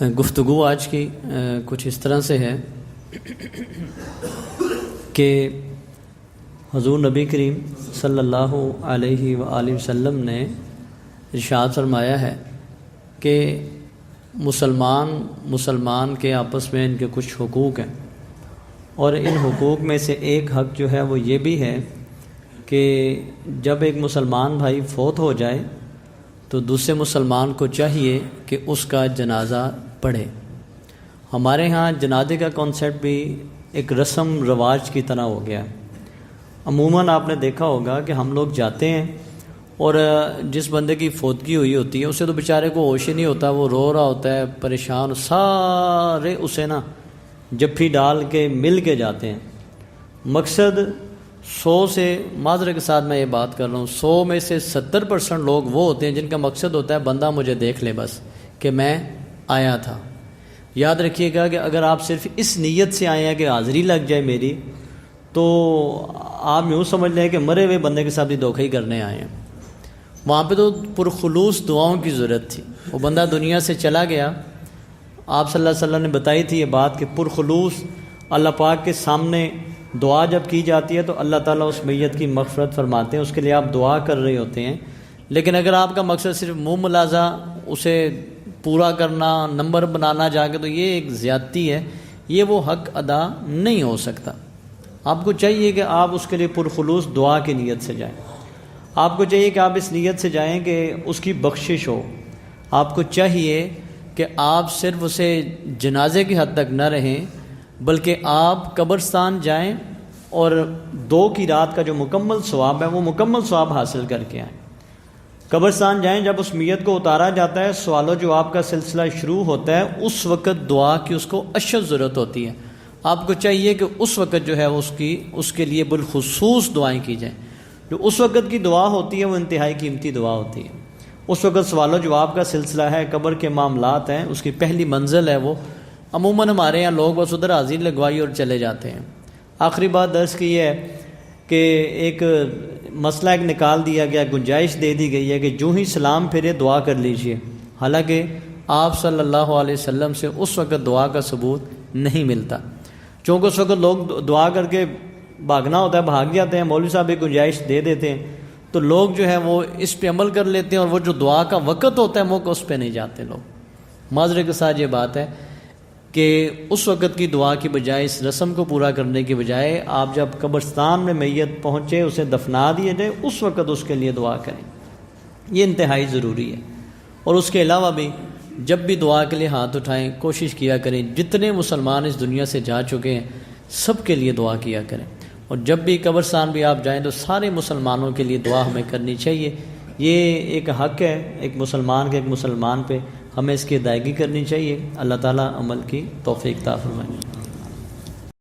گفتگو آج کی کچھ اس طرح سے ہے کہ حضور نبی کریم صلی اللہ علیہ وآلہ وسلم نے ارشاد فرمایا ہے کہ مسلمان کے آپس میں ان کے کچھ حقوق ہیں، اور ان حقوق میں سے ایک حق جو ہے وہ یہ بھی ہے کہ جب ایک مسلمان بھائی فوت ہو جائے تو دوسرے مسلمان کو چاہیے کہ اس کا جنازہ پڑھے۔ ہمارے ہاں جنازے کا کانسیپٹ بھی ایک رسم رواج کی طرح ہو گیا ہے۔ عموماً آپ نے دیکھا ہوگا کہ ہم لوگ جاتے ہیں اور جس بندے کی فوتگی ہوئی ہوتی ہے اسے تو بیچارے کو ہوش ہی نہیں ہوتا، وہ رو رہا ہوتا ہے، پریشان، سارے اسے جپھی ڈال کے مل کے جاتے ہیں۔ مقصد 100 سے معذرت کے ساتھ میں یہ بات کر رہا ہوں، 100 میں سے 70% لوگ وہ ہوتے ہیں جن کا مقصد ہوتا ہے بندہ مجھے دیکھ لے بس کہ میں آیا تھا۔ یاد رکھیے گا کہ اگر آپ صرف اس نیت سے آئے ہیں کہ حاضری لگ جائے میری، تو آپ یوں سمجھ لیں کہ مرے ہوئے بندے کے ساتھ بھی دھوکہ ہی کرنے آئے ہیں۔ وہاں پہ تو پرخلوص دعاؤں کی ضرورت تھی۔ وہ بندہ دنیا سے چلا گیا، آپ صلی اللہ علیہ وسلم نے بتائی تھی یہ بات کہ پرخلوص اللہ پاک کے سامنے دعا جب کی جاتی ہے تو اللہ تعالیٰ اس میت کی مغفرت فرماتے ہیں، اس کے لیے آپ دعا کر رہے ہوتے ہیں۔ لیکن اگر آپ کا مقصد صرف منہ ملازہ اسے پورا کرنا، نمبر بنانا جا کے، تو یہ ایک زیادتی ہے، یہ وہ حق ادا نہیں ہو سکتا۔ آپ کو چاہیے کہ آپ اس کے لیے پرخلوص دعا کی نیت سے جائیں۔ آپ کو چاہیے کہ آپ اس نیت سے جائیں کہ اس کی بخشش ہو۔ آپ کو چاہیے کہ آپ صرف اسے جنازے کی حد تک نہ رہیں، بلکہ آپ قبرستان جائیں اور 2 کی رات کا جو مکمل ثواب ہے وہ مکمل ثواب حاصل کر کے آئیں۔ قبرستان جائیں، جب اس میت کو اتارا جاتا ہے، سوال و جواب کا سلسلہ شروع ہوتا ہے، اس وقت دعا کی اس کو اشد ضرورت ہوتی ہے۔ آپ کو چاہیے کہ اس وقت جو ہے اس کے لیے بالخصوص دعائیں کی جائیں۔ جو اس وقت کی دعا ہوتی ہے وہ انتہائی قیمتی دعا ہوتی ہے۔ اس وقت سوال و جواب کا سلسلہ ہے، قبر کے معاملات ہیں، اس کی پہلی منزل ہے وہ۔ عموماً ہمارے یہاں لوگ بس ادھر حاضری لگوائی اور چلے جاتے ہیں۔ آخری بات درس کی یہ ہے کہ ایک مسئلہ ایک نکال دیا گیا، گنجائش دے دی گئی ہے کہ جو ہی سلام پھرے دعا کر لیجئے، حالانکہ آپ صلی اللہ علیہ وسلم سے اس وقت دعا کا ثبوت نہیں ملتا۔ چونکہ اس وقت لوگ دعا کر کے بھاگنا ہوتا ہے، بھاگ جاتے ہیں، مولوی صاحب ایک گنجائش دے دیتے ہیں، تو لوگ جو ہے وہ اس پہ عمل کر لیتے ہیں، اور وہ جو دعا کا وقت ہوتا ہے موقع اس پہ نہیں جاتے لوگ۔ معذرت کے ساتھ یہ بات ہے کہ اس وقت کی دعا کی بجائے، اس رسم کو پورا کرنے کی بجائے، آپ جب قبرستان میں میت پہنچے، اسے دفنا دیے جائے، اس وقت اس کے لیے دعا کریں۔ یہ انتہائی ضروری ہے۔ اور اس کے علاوہ بھی جب بھی دعا کے لیے ہاتھ اٹھائیں، کوشش کیا کریں جتنے مسلمان اس دنیا سے جا چکے ہیں سب کے لیے دعا کیا کریں۔ اور جب بھی قبرستان بھی آپ جائیں تو سارے مسلمانوں کے لیے دعا ہمیں کرنی چاہیے۔ یہ ایک حق ہے ایک مسلمان کے، ایک مسلمان پہ، ہمیں اس کی ادائیگی کرنی چاہیے۔ اللہ تعالیٰ عمل کی توفیق عطا فرمائے۔